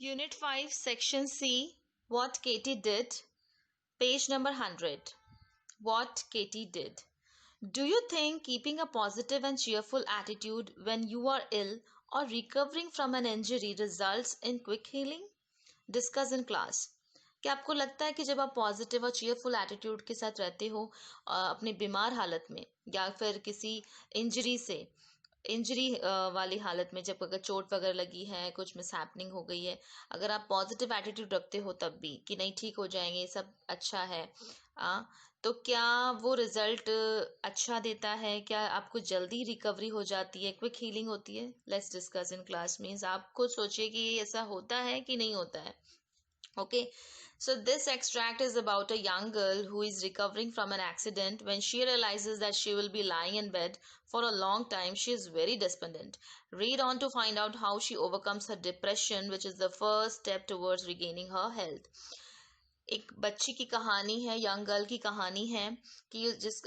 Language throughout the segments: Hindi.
Unit 5, Section C, What Katie Did, page number 100. What Katie did. Do you think keeping a positive and cheerful attitude when you are ill or recovering from an injury results in quick healing? Discuss in class. क्या आपको लगता है कि जब आप पॉजिटिव और चीयरफुल एटीट्यूड के साथ रहते हो अपनी बीमार हालत में या फिर किसी इंजरी वाली हालत में, जब अगर चोट वगैरह लगी है, कुछ मिस हैपनिंग हो गई है, अगर आप पॉजिटिव एटीट्यूड रखते हो तब भी कि नहीं ठीक हो जाएंगे, सब अच्छा है, तो क्या वो रिजल्ट अच्छा देता है? क्या आपको जल्दी रिकवरी हो जाती है, क्विक हीलिंग होती है? Let's discuss in class. Means आप खुद सोचिए कि ऐसा होता है कि नहीं होता है. Okay, so this extract is about a young girl who is recovering from an accident. When she realizes that she will be lying in bed for a long time, she is very despondent. Read on to find out how she overcomes her depression, which is the first step towards regaining her health. एक बच्ची की कहानी है, यंग गर्ल की कहानी है कि जिस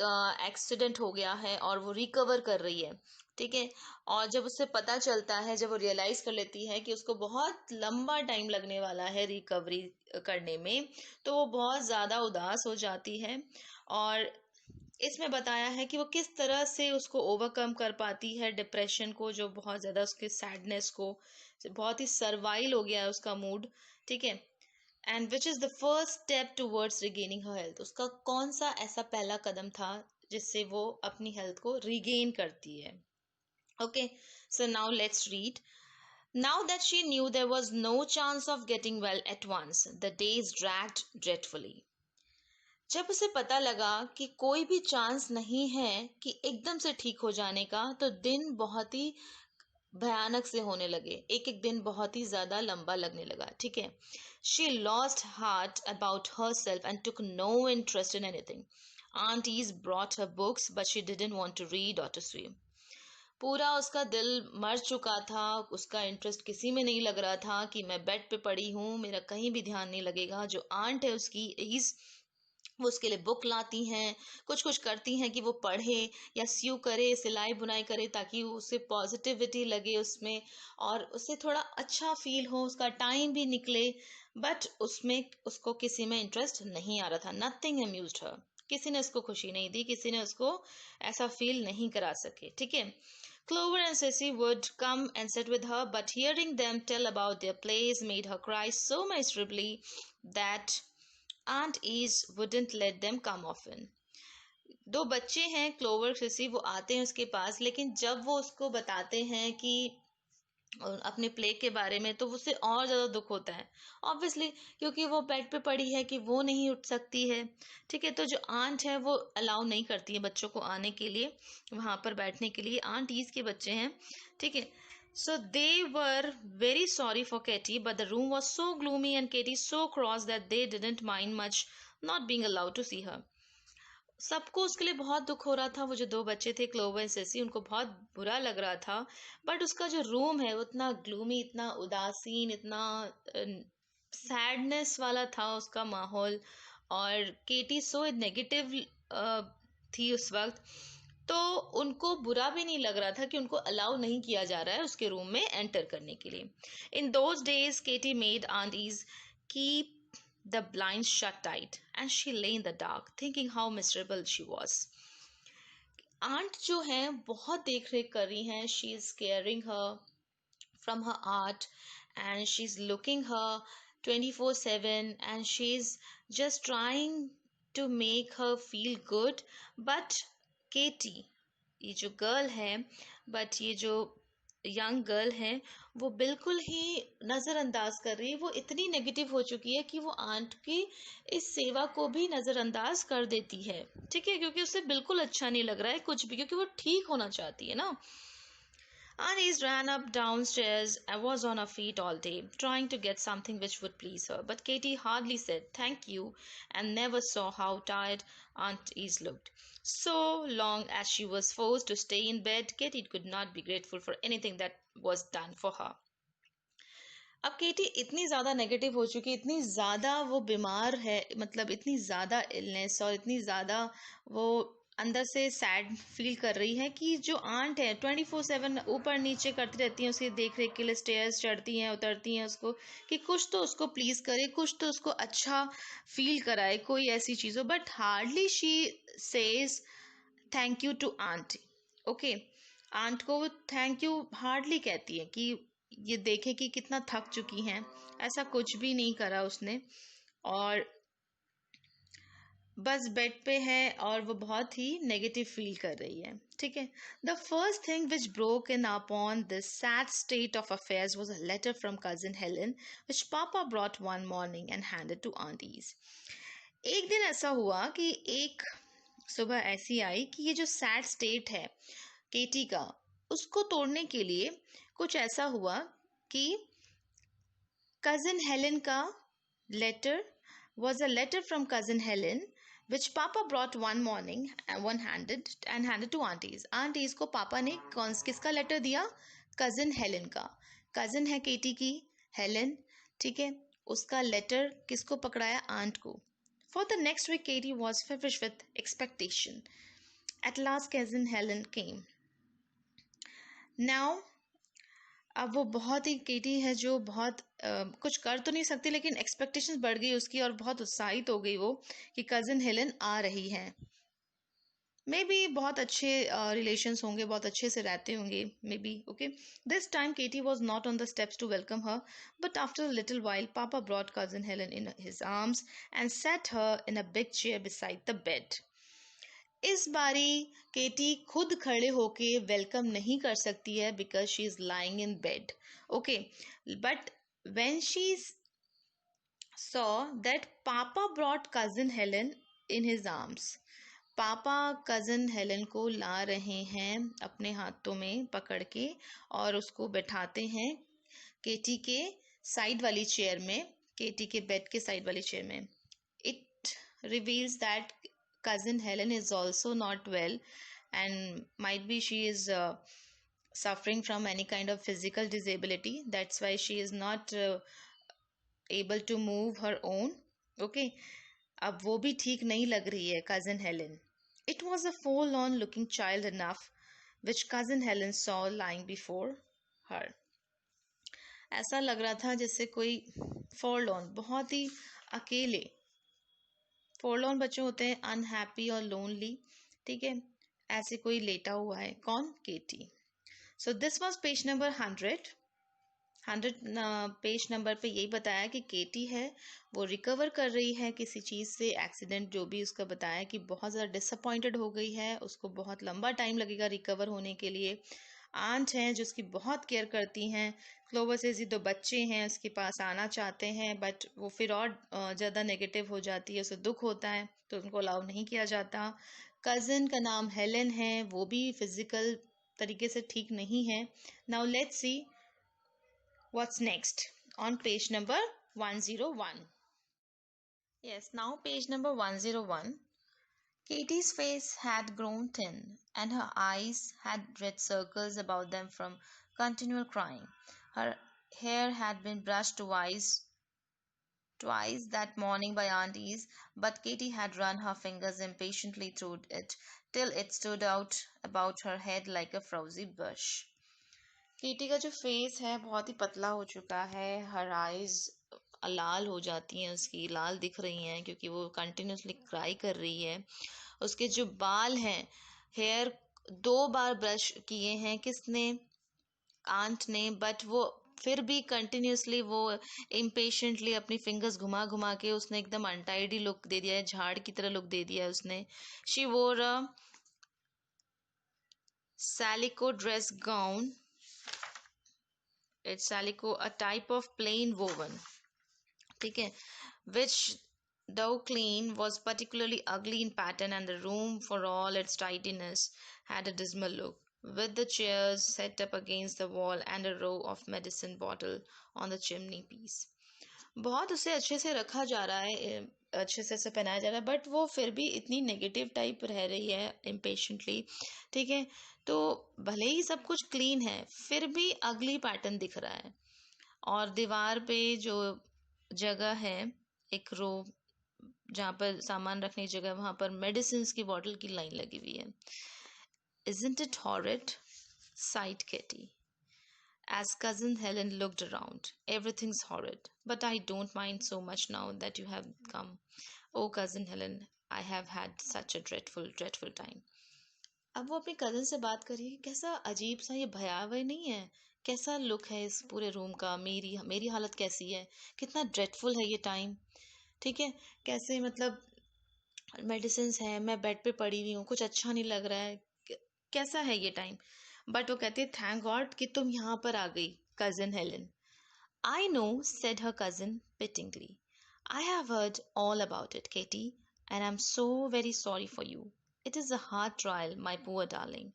एक्सीडेंट हो गया है और वो रिकवर कर रही है. ठीक है. और जब उसे पता चलता है, जब वो रियलाइज कर लेती है कि उसको बहुत लंबा टाइम लगने वाला है रिकवरी करने में, तो वो बहुत ज़्यादा उदास हो जाती है. और इसमें बताया है कि वो किस तरह से उसको ओवरकम कर पाती है डिप्रेशन को, जो बहुत ज़्यादा उसके सैडनेस को, बहुत ही सर्वाइल हो गया है उसका मूड. ठीक है. And which is the first step towards regaining her health. उसका कौन सा ऐसा पहला कदम था जिससे वो अपनी हेल्थ को रिगेन करती है. Okay, so now let's read. Now that she knew there was no chance of getting well at once, the days dragged dreadfully. जब उसे पता लगा कि कोई भी चांस नहीं है कि एकदम से ठीक हो जाने का, तो दिन बहुत ही भयानक से होने लगे. एक एक दिन बहुत ही ज्यादा लंबा लगने लगा. ठीक है. She lost heart about herself and took no interest in anything. Aunties brought her books but she didn't want to read और टू स्विम. पूरा उसका दिल मर चुका था, उसका इंटरेस्ट किसी में नहीं लग रहा था कि मैं बेड पे पड़ी हूँ, मेरा कहीं भी ध्यान नहीं लगेगा. जो आंट है उसकी इज, वो उसके लिए बुक लाती हैं, कुछ कुछ करती हैं कि वो पढ़े या स्यू करे, सिलाई बुनाई करे, ताकि उसे पॉजिटिविटी लगे उसमें और उससे थोड़ा अच्छा फील हो, उसका टाइम भी निकले. बट उसमें उसको किसी में इंटरेस्ट नहीं आ रहा था. नथिंग अम्यूज्ड हर. किसी ने उसको खुशी नहीं दी, किसी ने उसको ऐसा फील नहीं करा सके. ठीक है. Clover and Sissy would come and sit with her, but hearing them tell about their plays made her cry so miserably that Aunt Ease wouldn't let them come often. दो बच्चे हैं, क्लोवर सिसी, वो आते हैं उसके पास, लेकिन जब वो उसको बताते हैं कि अपने प्ले के बारे में, तो उससे और ज़्यादा दुख होता है ऑब्वियसली, क्योंकि वो बेड पे पड़ी है कि वो नहीं उठ सकती है. ठीक है. तो जो आंट है वो अलाउ नहीं करती है बच्चों को आने के लिए, वहाँ पर बैठने के लिए. आंट ईज के बच्चे हैं. ठीक है. So they were very sorry for Katie, but the room was so gloomy and Katie so cross that they didn't mind much not being allowed to see her. सबको उसके लिए बहुत दुख हो रहा था. वो जो दो बच्चे थे, क्लोवर सेसी, उनको बहुत बुरा लग रहा था. बट उसका जो रूम है वो इतना ग्लूमी, इतना उदासीन, इतना सैडनेस वाला था उसका माहौल. और केटी सो नेगेटिव थी उस वक्त, तो उनको बुरा भी नहीं लग रहा था कि उनको अलाउ नहीं किया जा रहा है उसके रूम में एंटर करने के लिए. In those days Katy made aunties keep the blinds shut tight and she lay in the dark thinking how miserable she was. Aunt जो है बहुत देख रेख कर रही हैं. She is caring her from her art and she's looking her 24/7 and she's just trying to make her feel good. But Katie, ये जो गर्ल है, बट ये जो यंग गर्ल है, वो बिल्कुल ही नज़रअंदाज कर रही है. वो इतनी नेगेटिव हो चुकी है कि वो आंट की इस सेवा को भी नज़रअंदाज कर देती है. ठीक है. क्योंकि उसे बिल्कुल अच्छा नहीं लग रहा है कुछ भी, क्योंकि वो ठीक होना चाहती है ना. Anise ran up downstairs and was on her feet all day, trying to get something which would please her. But Katie hardly said thank you and never saw how tired Aunt Eve looked. So long as she was forced to stay in bed, Katie could not be grateful for anything that was done for her. अब केटी इतनी ज़्यादा नेगेटिव हो चुकी, इतनी ज़्यादा वो बीमार है, मतलब इतनी ज़्यादा इलनेस और इतनी ज़्यादा वो अंदर से सैड फील कर रही है कि जो आंट है 24/7 ऊपर नीचे करती रहती हैं उसकी देख रेख के लिए, स्टेयर्स चढ़ती हैं उतरती हैं उसको, कि कुछ तो उसको प्लीज करे, कुछ तो उसको अच्छा फील कराए, कोई ऐसी चीज़ हो, but hardly she says thank you to aunt. Okay, aunt को वो थैंक यू हार्डली कहती है कि ये देखे कि कितना थक चुकी हैं, ऐसा कुछ भी नहीं करा उसने, और बस बेड पे है और वो बहुत ही नेगेटिव फील कर रही है। ठीक है, the first thing which broke in upon this sad state of affairs was a letter from cousin Helen which papa brought one morning and handed to aunt Izzie. एक दिन ऐसा हुआ कि एक सुबह ऐसी आई कि ये जो सैड स्टेट है केटी का, उसको तोड़ने के लिए कुछ ऐसा हुआ कि कजिन हेलन का letter was a letter from cousin Helen which Papa brought one morning and handed to aunties. Aunties को पापा ने किसका लेटर दिया? कजिन हेलन का। कजिन है केटी की हेलन, ठीक है, उसका लेटर किसको पकड़ाया? आंट को। For the next week Katie was feverish with expectation. At last cousin Helen came. Now अब वो बहुत ही केटी है जो बहुत कुछ कर तो नहीं सकती, लेकिन एक्सपेक्टेशंस बढ़ गई उसकी और बहुत उत्साहित हो गई वो कि कजिन हेलन आ रही हैं। मे बी बहुत अच्छे रिलेशंस होंगे, बहुत अच्छे से रहते होंगे maybe. Okay, this time Katy was not on the steps to welcome her, but after a little while papa brought cousin Helen in his arms and set her in a big chair beside the bed. इस बारी केटी खुद खड़े होके वेलकम नहीं कर सकती है because she is lying in bed. Okay, but when she saw that papa brought cousin Helen in his arms, papa cousin Helen को ला रहे हैं अपने हाथों में पकड़ के और उसको बैठाते हैं केटी के साइड वाली चेयर में, केटी के बेड के साइड वाली चेयर में। It reveals that cousin Helen is also not well, and might be she is suffering from any kind of physical disability. That's why she is not able to move her own. Okay, अब वो भी ठीक नहीं लग रही है cousin Helen. It was a forlorn looking child enough which cousin Helen saw lying before her. ऐसा लग रहा था जैसे कोई forlorn, बहुत ही अकेले, फोरलॉर्न बच्चे होते हैं अनहैप्पी और लोनली, ठीक है, ऐसे कोई लेटा हुआ है, कौन? Katy. So this was page number 100 page number पे यही बताया कि केटी है वो रिकवर कर रही है किसी चीज़ से, एक्सीडेंट जो भी उसका बताया कि बहुत ज़्यादा डिसअपॉइंटेड हो गई है, उसको बहुत लंबा टाइम लगेगा रिकवर होने के लिए। आंट हैं जो उसकी बहुत केयर करती हैं, क्लोवर से जी 2 बच्चे हैं उसके पास आना चाहते हैं बट वो फिर और ज़्यादा नेगेटिव हो जाती है, उसे दुख होता है तो उनको अलाउ नहीं किया जाता। कज़न का नाम हेलन है, वो भी फिजिकल तरीके से ठीक नहीं है। Now let's see what's next on page number 101. Yes, now page number 101. Katie's face had grown thin and her eyes had red circles about them from continual crying. Her hair had been brushed twice that morning by aunties, but Katie had run her fingers impatiently through it till it stood out about her head like a frowsy bush. केटी का जो फेस है बहुत ही पतला हो चुका है, हर आइज लाल हो जाती हैं उसकी, लाल दिख रही हैं क्योंकि वो कंटिन्यूसली क्राई कर रही है। उसके जो बाल हैं, हेयर 2 बार ब्रश किए हैं, किसने? आंट ने, बट वो फिर भी कंटिन्यूसली वो इम्पेशेंटली अपनी फिंगर्स घुमा घुमा के उसने एकदम अनटाइडी लुक दे दिया है, झाड़ की तरह लुक दे दिया है उसने। She wore a calico dress gown, it's salico, a type of plain woven, ठीक है, which though clean was particularly ugly in pattern, and the room for all its tidiness had a dismal look, with the chairs set up against the wall and a row of medicine bottle on the chimney piece. बहुत उसे अच्छे से रखा जा रहा है, अच्छे से पहनाया जा रहा है, बट वो फिर भी इतनी नेगेटिव टाइप रह रही है इम्पेशेंटली, ठीक है। तो भले ही सब कुछ क्लीन है फिर भी अगली पैटर्न दिख रहा है, और दीवार पे जो जगह है, एक रो जहाँ पर सामान रखने की जगह वहाँ पर मेडिसिन की बॉटल की लाइन लगी हुई है. Isn't it horrid? Sighed Kitty. As Cousin Helen looked around, everything's horrid, but I don't mind so much now that you have come. Oh, Cousin Helen, I have had such a dreadful, dreadful time. अब वो अपनी कज़न से बात कर रही है, कैसा अजीब सा ये भयावह नहीं है? कैसा लुक है इस पूरे रूम का? मेरी मेरी हालत कैसी है? कितना ड्रेडफुल है ये टाइम. ठीक है, कैसे मतलब मेडिसिन है, मैं बेड पे पड़ी हुई हूँ, कुछ अच्छा नहीं लग रहा है, कैसा है ये टाइम. बट वो कहती है थैंक गॉड कि तुम यहाँ पर आ गई cousin Helen. I know, said her cousin pityingly. I have heard all about it, Katie, and I'm so very sorry for you. It is a hard trial, my poor darling.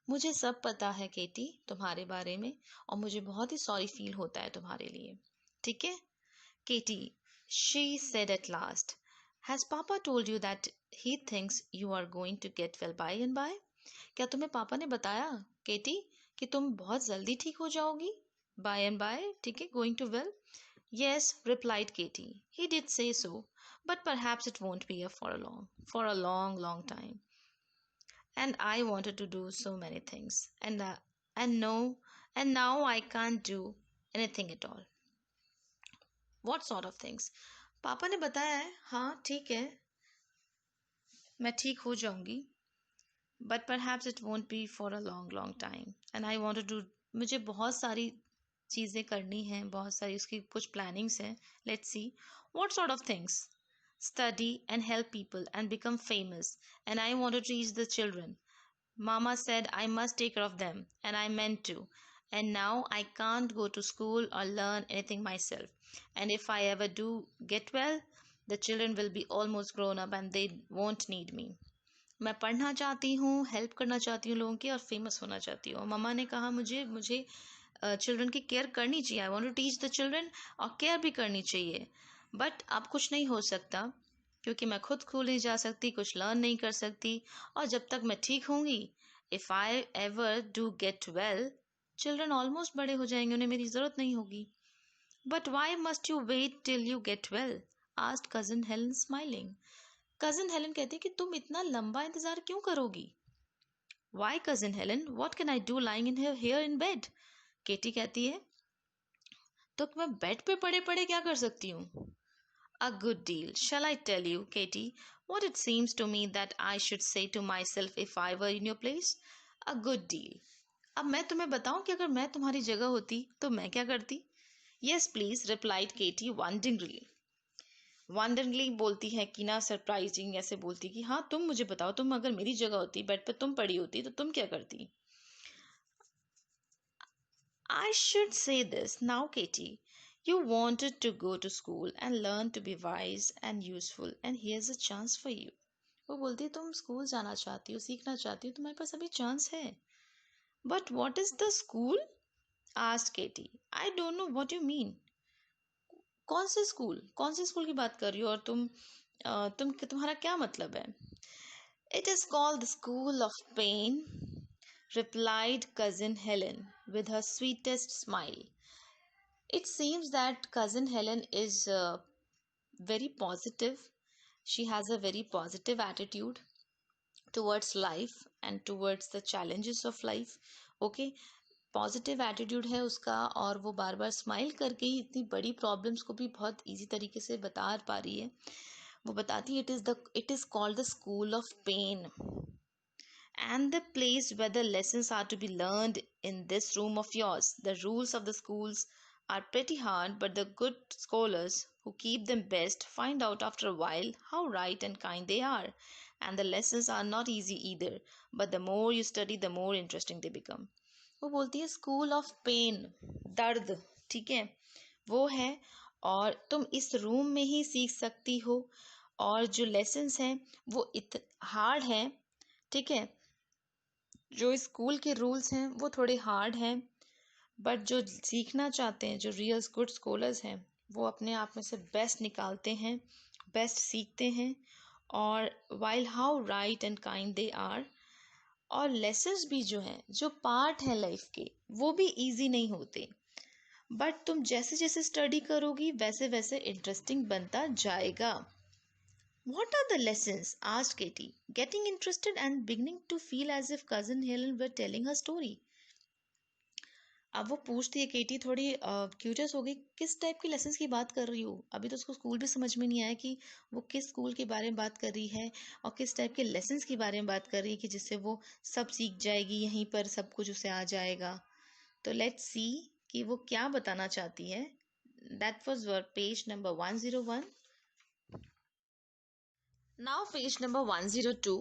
मुझे सब पता है केटी तुम्हारे बारे में, और मुझे बहुत ही सॉरी फील होता है तुम्हारे लिए. ठीक है केटी, she said at last. Has Papa told you that he thinks you are going to get well by and by? क्या तुम्हें पापा ने बताया केटी कि तुम बहुत जल्दी ठीक हो जाओगी? बाय एंड बाय, ठीक है, going to well. Yes, replied Katy. He did say so, but perhaps it won't be for a long, long time. And I wanted to do so many things, and no, and now I can't do anything at all. What sort of things? पापा ने बताया है, हाँ ठीक है, मैं ठीक हो जाऊंगी, but perhaps it won't be for a long, long time. And I wanted to, मुझे बहुत सारी चीज़ें करनी हैं, बहुत सारी उसकी कुछ प्लानिंग्स हैं. Let's see what sort of things. Study and help people and become famous. And I want to teach the children. Mama said I must take care of them, and I meant to. And now I can't go to school or learn anything myself. And if I ever do get well, the children will be almost grown up and they won't need me. मैं पढ़ना चाहती हूँ, हेल्प करना चाहती हूँ लोगों की, और फेमस होना चाहती हूँ. मम्मा ने कहा मुझे मुझे चिल्ड्रन की केयर करनी चाहिए. I want to teach the children, और केयर भी करनी चाहिए. बट अब कुछ नहीं हो सकता, क्योंकि मैं खुद स्कूल नहीं जा सकती, कुछ लर्न नहीं कर सकती, और जब तक मैं ठीक होंगी, if I ever do get well, children almost बड़े हो जाएंगे, उन्हें मेरी ज़रूरत नहीं होगी. But why must you wait till you get well? Asked cousin Helen smiling. Cousin Helen कहती है कि तुम इतना लंबा इंतज़ार क्यों करोगी? Why cousin Helen, what can I do lying in here in bed? Katy कहती है तो मैं बेड पे पड़े पड़े क्या कर सकती हूँ? A good deal. Shall I tell you, Katie, what it seems to me that I should say to myself if I were in your place? A good deal. अब मैं तुम्हें बताऊं कि अगर मैं तुम्हारी जगह होती तो मैं क्या करती? Yes, please, replied Katie wonderingly. Wonderingly बोलती है कि ना, सरप्राइजिंग ऐसे बोलती कि हाँ तुम मुझे बताओ, तुम अगर मेरी जगह होती, बेड पे तुम पड़ी होती, तो तुम क्या करती? I should say this now, Katie. You wanted to go to school and learn to be wise and useful, and here's a chance for you. वो बोलती है तुम स्कूल जाना चाहती हो, सीखना चाहती हो, तुम्हारे पास अभी चांस है. But what is the school? asked Katie. I don't know what you mean. कौन से स्कूल की बात कर रही हो, और तुम्हारा क्या मतलब है? It is called the School of Pain, replied cousin Helen with her sweetest smile. It seems that cousin Helen is very positive. She has a very positive attitude towards life and towards the challenges of life. Okay, positive attitude है उसका, और वो बार बार स्माइल करके ही इतनी बड़ी प्रॉब्लम्स को भी बहुत इजी तरीके से बता पा रही है. वो बताती है it is called the school of pain, and the place where the lessons are to be learned in this room of yours. The rules of the schools are pretty hard, but the good scholars who keep them best find out after a while how right and kind they are. And the lessons are not easy either, but the more you study, the more interesting they become. वो बोलती है स्कूल ऑफ पेन, दर्द, ठीक है, वो है, और तुम इस रूम में ही सीख सकती हो, और जो लेसन्स हैं वो हार्ड हैं, ठीक है, जो स्कूल के रूल्स हैं वो थोड़े हार्ड हैं, बट जो सीखना चाहते हैं, जो रियल गुड स्कॉलर्स हैं, वो अपने आप में से बेस्ट निकालते हैं, बेस्ट सीखते हैं, और while how right and kind they are. और लेसन्स भी जो हैं, जो पार्ट हैं लाइफ के, वो भी इजी नहीं होते, बट तुम जैसे जैसे स्टडी करोगी वैसे वैसे इंटरेस्टिंग बनता जाएगा. What are the lessons? Asked Katie, getting interested and beginning to feel as if cousin Helen were telling her story. अब वो पूछती है, केटी थोड़ी क्यूरियस हो गई, किस टाइप के लेसन्स की बात कर रही हो? अभी तो उसको स्कूल भी समझ में नहीं आया कि वो किस स्कूल के बारे में बात कर रही है और किस टाइप के लेसन्स के बारे में बात कर रही है कि जिससे वो सब सीख जाएगी, यहीं पर सब कुछ उसे आ जाएगा। तो लेट्स सी कि वो क्या बताना चाहती है। That was page number 101। Now page number 102।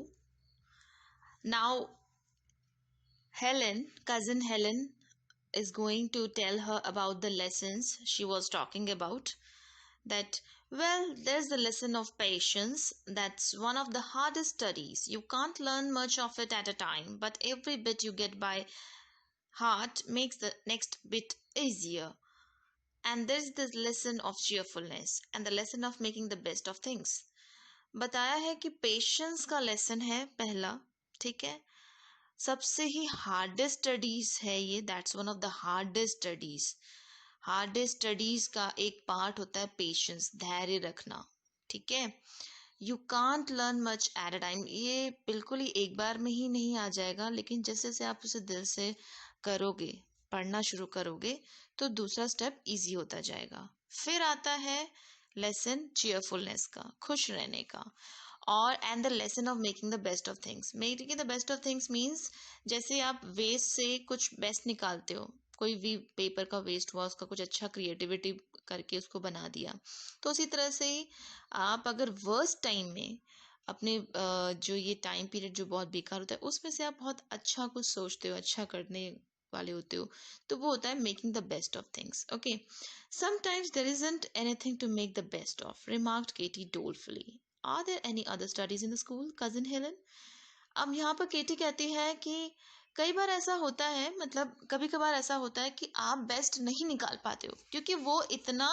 Now cousin Helen is going to tell her about the lessons she was talking about. That, well, there's the lesson of patience. That's one of the hardest studies. You can't learn much of it at a time, but every bit you get by heart makes the next bit easier. And there's this lesson of cheerfulness and the lesson of making the best of things. बताया है कि पेशेंस का लेसन है पहला, ठीक है। सबसे ही हार्डेस्ट स्टडीज है ये, that's one of the hardest studies. Hardest studies का एक पार्ट होता है पेशेंस, धैर्य रखना, ठीक है। You can't learn much at a time, ये बिल्कुल ही एक बार में ही नहीं आ जाएगा, लेकिन जैसे जैसे आप उसे दिल से करोगे, पढ़ना शुरू करोगे, तो दूसरा स्टेप इजी होता जाएगा। फिर आता है लेसन चीयरफुलनेस का, खुश रहने का, और and the lesson of making the best of things. Making the best of things means जैसे आप वेस्ट से कुछ बेस्ट निकालते हो, कोई भी पेपर का वेस्ट हुआ, उसका कुछ अच्छा क्रिएटिविटी करके उसको बना दिया, तो उसी तरह से ही आप अगर वर्स्ट टाइम में अपने जो ये टाइम पीरियड जो बहुत बेकार होता है, उसमें से आप बहुत अच्छा कुछ सोचते हो, अच्छा करने वाले होते हो, तो वो होता है making the best of things. Okay, sometimes there isn't anything to make the best of, remarked Katy dolefully. Are there any other studies in the school, cousin Helen? अब यहाँ पर केटी कहती है कि कई बार ऐसा होता है, मतलब कभी कभार ऐसा होता है कि आप बेस्ट नहीं निकाल पाते हो, क्योंकि वो इतना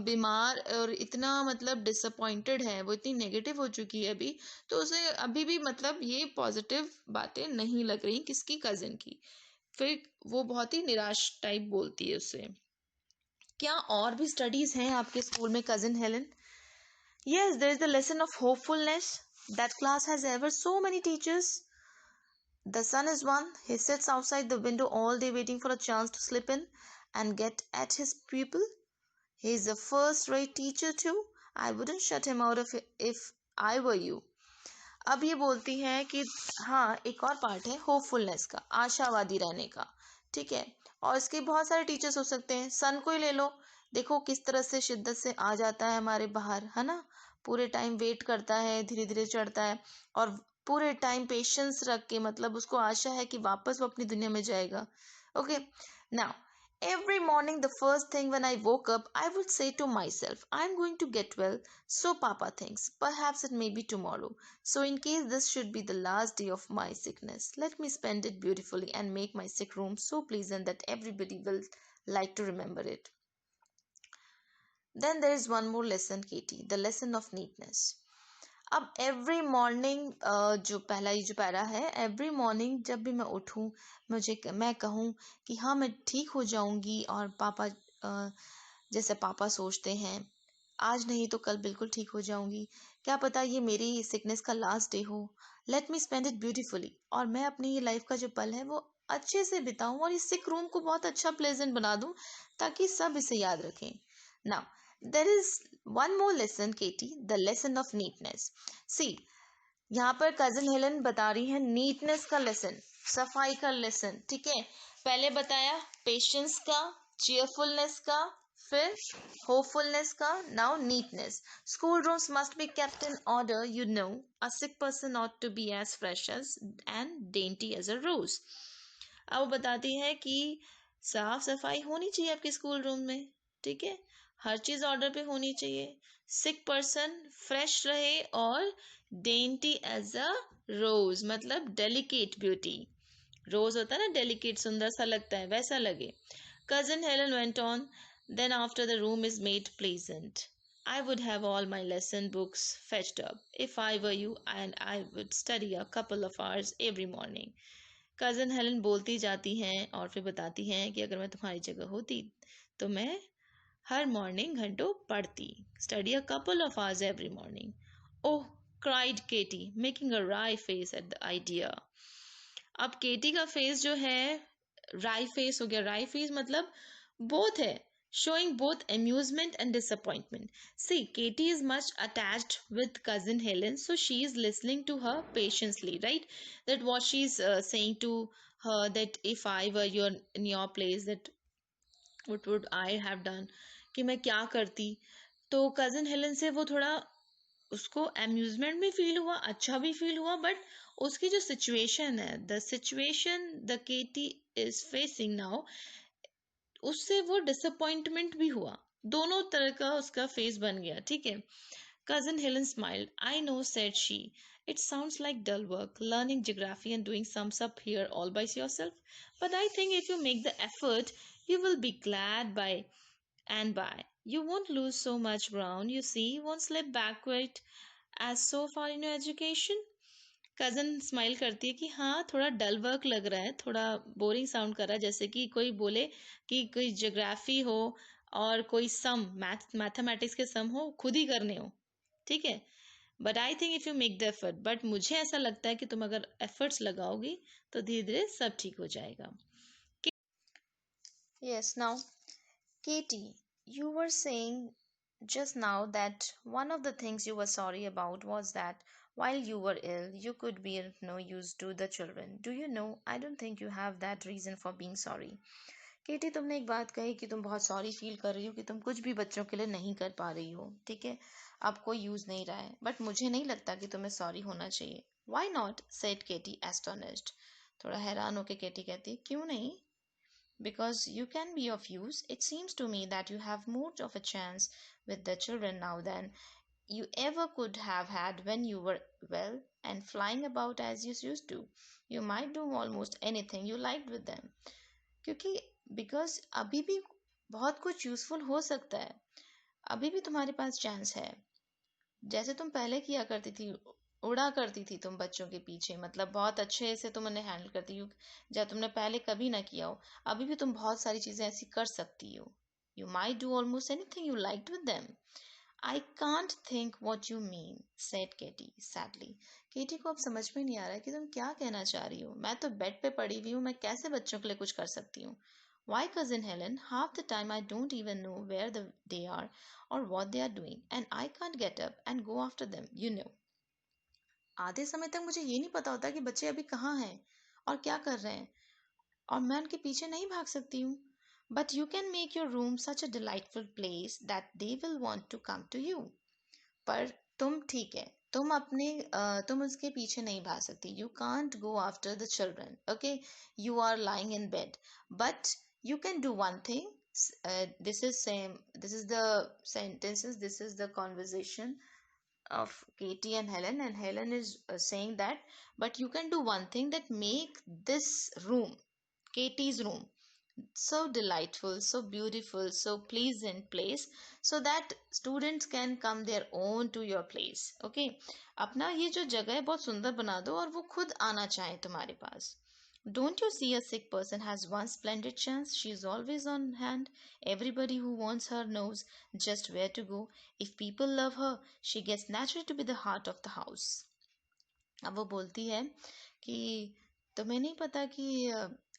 बीमार और इतना मतलब डिसअपॉइंटेड है, वो इतनी नेगेटिव हो चुकी है अभी, तो उसे अभी भी मतलब ये पॉजिटिव बातें नहीं लग रही किसकी, कजिन की। फिर वो बहुत ही निराश टाइप बोलती है उससे। क्या और भी स्टडीज हैं आपके स्कूल में, cousin Helen? Yes, there is the lesson of hopefulness. That class has ever so many teachers. The son is one. He sits outside the window all day waiting for a chance to slip in and get at his pupil. He is a first-rate teacher too. I wouldn't shut him out of it if I were you. अब ये बोलती है कि हाँ, एक और पार्ट है होपफुलनेस का, आशावादी रहने का, ठीक है। और इसके बहुत सारे टीचर्स हो सकते हैं, सन को ही ले लो, देखो किस तरह से शिद्दत से आ जाता है हमारे बाहर, है ना, पूरे टाइम वेट करता है, धीरे धीरे चढ़ता है, और पूरे टाइम पेशेंस रख के, मतलब उसको आशा है कि वापस वो अपनी दुनिया में जाएगा। Okay, now every morning, the first thing when I woke up, I would say to myself, I'm going to get well. So Papa thinks, perhaps it may be tomorrow. So in case this should be the last day of my sickness, let me spend it beautifully and make my sick room so pleasant that everybody will like to remember it. Then there is one more lesson, Katie, the lesson of neatness. अब एवरी मॉर्निंग, जो पहला ये जो पैरा है, एवरी मॉर्निंग जब भी मैं उठूं, मैं कहूँ कि हाँ मैं ठीक हो जाऊंगी, और पापा जैसे पापा सोचते हैं, आज नहीं तो कल बिल्कुल ठीक हो जाऊंगी, क्या पता ये मेरी सिकनेस का लास्ट डे हो। Let me spend it beautifully, और मैं अपनी ये लाइफ का जो पल है वो अच्छे से बिताऊं, और इस सिक रूम को बहुत अच्छा प्लेजेंट बना दूं, ताकि सब इसे याद रखें। Now there is one more lesson, Katie, the lesson of neatness. See, यहाँ पर कजिन हेलन बता रही है नीटनेस का लेसन, सफाई का लेसन, ठीक है। पहले बताया पेशेंस का, चीयरफुलनेस का, फिर होपफुलनेस का, now neatness. School rooms must be kept in order, you know. A sick person ought to be as fresh as and dainty as a rose. अब बताती है कि साफ सफाई होनी चाहिए आपके स्कूल रूम में, ठीक है, हर चीज ऑर्डर पे होनी चाहिए, सिक पर्सन फ्रेश रहे, और डेंटी एज अ रोज, मतलब डेलिकेट ब्यूटी। रोज होता है ना डेलिकेट, सुंदर सा लगता है, वैसा लगे। Cousin Helen went on, then after the room is made pleasant, I would have all my lesson books fetched up if I were you, and I would study a couple of hours every morning. Cousin Helen बोलती जाती हैं और फिर बताती हैं कि अगर मैं तुम्हारी जगह होती तो मैं हर मॉर्निंग घंटों पढ़ती, study a couple of hours every morning, Oh, cried Katie, making a wry face at the idea. अब केटी का फेस जो है राई फेस हो गया. राई फेस मतलब बोथ है, showing both amusement and disappointment. See, Katie is much attached with cousin Helen, so she is listening to her patiently, right? That what she's saying to her, that if I were in your place, that what would I have done, कि मैं क्या करती. तो कजिन हेलन से वो थोड़ा उसको अम्यूजमेंट भी फील हुआ, अच्छा भी फील हुआ, बट उसकी जो सिचुएशन है, the situation the Katy is facing now, उससे वो डिसअपॉइंटमेंट भी हुआ. दोनों तरह का उसका फेस बन गया. ठीक है. Cousin Helen smiled. I know, said she. It sounds like dull work, learning geography and doing sums up here all by yourself. But I think if you make the effort, you will be glad by and by. You won't lose so much ground, you see, won't slip backward as so far in your education. Cousin smile करती है कि हाँ, थोड़ा डल वर्क लग रहा है, थोड़ा बोरिंग साउंड कर रहा है, जैसे कि कोई बोले कि कोई ज्योग्राफी हो और कोई सम मैथमेटिक्स के सम हो, खुद ही करने हो. ठीक है. But I think if you make the effort, but मुझे ऐसा लगता है कि तुम अगर एफर्ट्स लगाओगी तो धीरे धीरे सब ठीक हो जाएगा. Yes, now, Katie, you were saying just now that one of the things you were sorry about was that while you were ill, you could be of no use to the children. Do you know? I don't think you have that reason for being sorry. केटी, तुमने एक बात कही कि तुम बहुत सॉरी फील कर रही हो कि तुम कुछ भी बच्चों के लिए नहीं कर पा रही हो. ठीक है. अब कोई यूज नहीं रहा है, बट मुझे नहीं लगता कि तुम्हें सॉरी होना चाहिए. Why not? said Katie, astonished. थोड़ा हैरान होके केटी कहती, क्यों नहीं? Because you can be of use. It seems to me that you have more of a chance with the children now than you ever could have had when you were well and flying about as you used to. You might do almost anything you liked with them. क्योंकि बिकॉज अभी भी बहुत कुछ यूजफुल हो सकता है. अभी भी तुम्हारे पास चांस है. जैसे तुम पहले किया करती थी, उड़ा करती थी तुम बच्चों के पीछे, मतलब बहुत अच्छे से तुम उन्हें हैंडल करती हो, जब तुमने पहले कभी ना किया हो. अभी भी तुम बहुत सारी चीजें ऐसी कर सकती हो. You might do almost anything you like with them. I can't think what you mean, said Katy sadly. Katy को अब समझ में नहीं आ रहा है कि तुम क्या कहना चाह रही हो. मैं तो बेड पे पड़ी हुई हूँ, मैं कैसे बच्चों के लिए कुछ कर सकती हूँ. Why, Cousin Helen, half the time I don't even know where they are or what they are doing, and I can't get up and go after them, you know. आधे समय तक मुझे ये नहीं पता होता कि बच्चे अभी कहाँ हैं और क्या कर रहे हैं, और मैं उनके पीछे नहीं भाग सकती हूँ. But you can make your room such a delightful place that they will want to come to you. पर तुम ठीक है, तुम उसके पीछे नहीं भाग सकती. You can't go after the children. Okay, you are lying in bed, but you can do one thing. This is same. This is the sentences. This is the conversation of Katie and Helen is saying that. But you can do one thing, that make this room, Katie's room, so delightful, so beautiful, so pleasant place, so that students can come their own to your place. Okay, अपना ये जो जगह है बहुत सुंदर बना दो और वो खुद आना चाहे तुम्हारे पास. Don't you see, a sick person has one splendid chance. She is always on hand. Everybody who wants her knows just where to go. If people love her, she gets naturally to be the heart of the house. अब वो बोलती है कि तुम्हें नहीं पता कि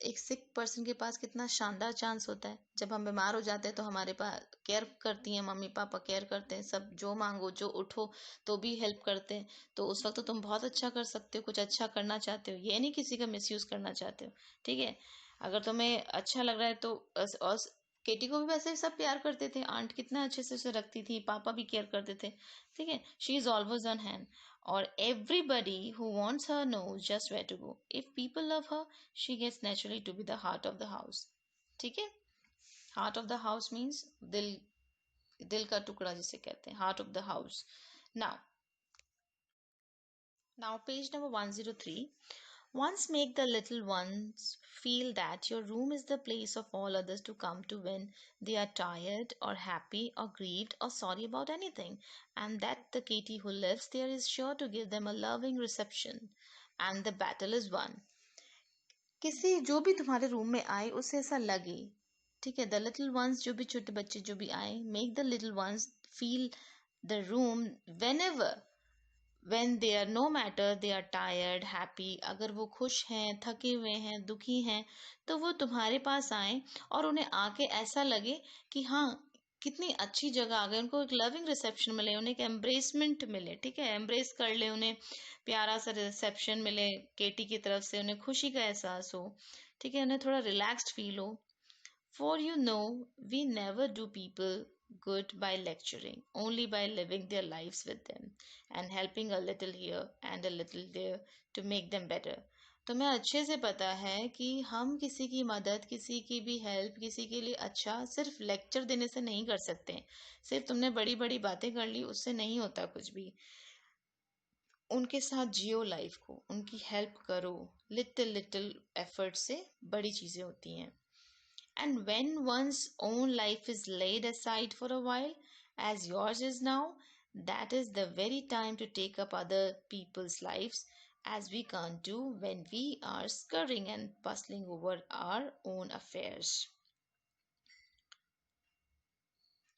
एक सिक पर्सन के पास कितना शानदार चांस होता है. जब हम बीमार हो जाते हैं तो हमारे पास केयर करती हैं, मम्मी पापा केयर करते हैं, सब जो मांगो जो उठो तो भी हेल्प करते हैं. तो उस वक्त तो तुम बहुत अच्छा कर सकते हो, कुछ अच्छा करना चाहते हो, ये नहीं किसी का मिसयूज करना चाहते हो. ठीक है. अगर तुम्हें अच्छा लग रहा है तो और केटी को भी वैसे सब प्यार करते थे. आंट कितना अच्छे से उसे रखती थी, पापा भी केयर करते थे. ठीक है. She is always on hand. Or everybody who wants her knows just where to go. If people love her, she gets naturally to be the heart of the house. ठीक है. Heart of the house means दिल का टुकड़ा जिसे कहते हैं, heart of the house. Now page number 103. Once make the little ones feel that your room is the place of all others to come to when they are tired or happy or grieved or sorry about anything, and that the Katie who lives there is sure to give them a loving reception, and the battle is won. किसी जो भी तुम्हारे रूम में आए उसे ऐसा लगे. ठीक है. द लिटिल वंस, जो भी छोटे बच्चे जो भी आए, make the little ones feel the room whenever when they are, no matter they are tired, happy, अगर वो खुश हैं, थके हुए हैं, दुखी हैं, तो वो तुम्हारे पास आए और उन्हें आके ऐसा लगे कि हाँ, कितनी अच्छी जगह आ गए, उनको एक लविंग रिसेप्शन मिले, उन्हें एक एम्ब्रेसमेंट मिले, ठीक है, एम्ब्रेस कर ले उन्हें, प्यारा सा रिसेप्शन मिले केटी की तरफ से, उन्हें खुशी का एहसास हो, ठीक है, उन्हें थोड़ा रिलैक्स्ड फील हो. For you know, we never do people good by lecturing, only by living their lives with them and helping a little here and a little there to make them better. तुम्हें अच्छे से पता है कि हम किसी की मदद, किसी की भी हेल्प, किसी के लिए अच्छा सिर्फ लेक्चर देने से नहीं कर सकते. सिर्फ तुमने बड़ी बड़ी बातें कर ली उससे नहीं होता कुछ भी. उनके साथ जियो लाइफ को, उनकी हेल्प करो, लिटिल लिटिल एफर्ट से बड़ी चीजें होती हैं. And when one's own life is laid aside for a while, as yours is now, that is the very time to take up other people's lives, as we can't do when we are scurrying and bustling over our own affairs.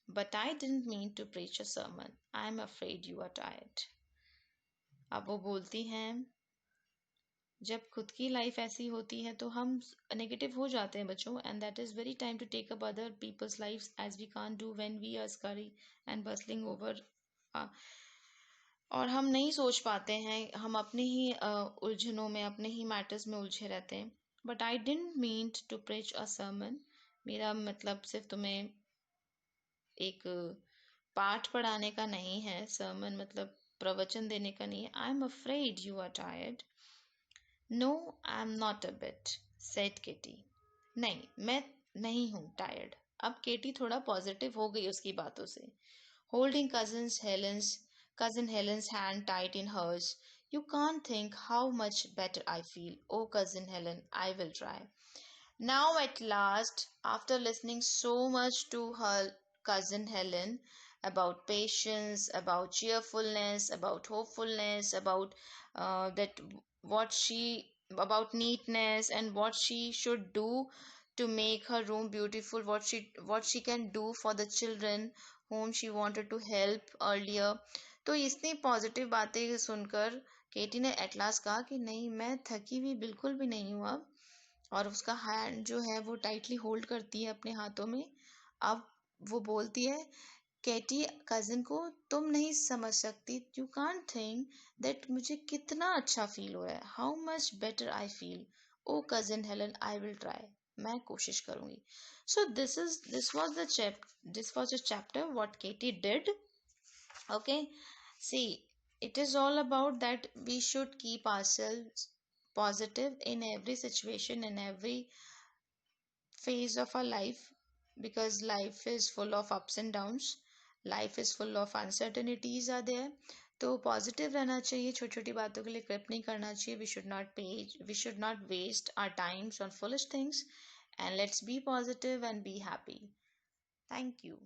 But I didn't mean to preach a sermon. I'm afraid you are tired. अब वो बोलती हैं, जब खुद की लाइफ ऐसी होती है तो हम नेगेटिव हो जाते हैं बच्चों, and that is very time to take up other people's lives as we can't do when we are scurry and bustling over. और हम नहीं सोच पाते हैं, हम अपने ही उलझनों में, अपने ही मैटर्स में उलझे रहते हैं. But I didn't mean to preach a sermon. मेरा मतलब सिर्फ तुम्हें एक पाठ पढ़ाने का नहीं है, सर्मन मतलब प्रवचन देने का नहीं है. I am afraid you are tired. No I am not a bit, said Katy. नहीं, मैं नहीं हूँ टायर्ड. अब केटी थोड़ा पॉजिटिव हो गई उसकी बातों से. Holding cousin Helen's hand tight in hers. You can't think how much better I feel. Oh, cousin Helen, I will try. Now, at last, after listening so much to her cousin Helen about patience, about cheerfulness, about hopefulness, about that what she about neatness and what she should do to make her room beautiful, what she can do for the children whom she wanted to help earlier. तो इतनी पॉजिटिव बातें सुनकर केटी ने एट लास्ट कहा कि नहीं, मैं थकी हुई बिल्कुल भी नहीं हूँ अब. और उसका हैंड जो है वो टाइटली होल्ड करती है अपने हाथों में. अब वो बोलती है केटी कजिन को, तुम नहीं समझ सकती, यू कांट थिंक दैट मुझे कितना अच्छा फील हुआ है, how much better I feel. Oh cousin Helen, I will try. मैं कोशिश करूंगी. So this was the chapter what Katy did. Okay, see, it is all about that we should keep ourselves positive in every situation, in every phase of our life, because life is full of ups and downs, life is full of uncertainties are there. तो पॉजिटिव रहना चाहिए, छोटी छोटी बातों के लिए क्रिप नहीं करना चाहिए. We should not waste our times on foolish things, and let's be positive and be happy. Thank you.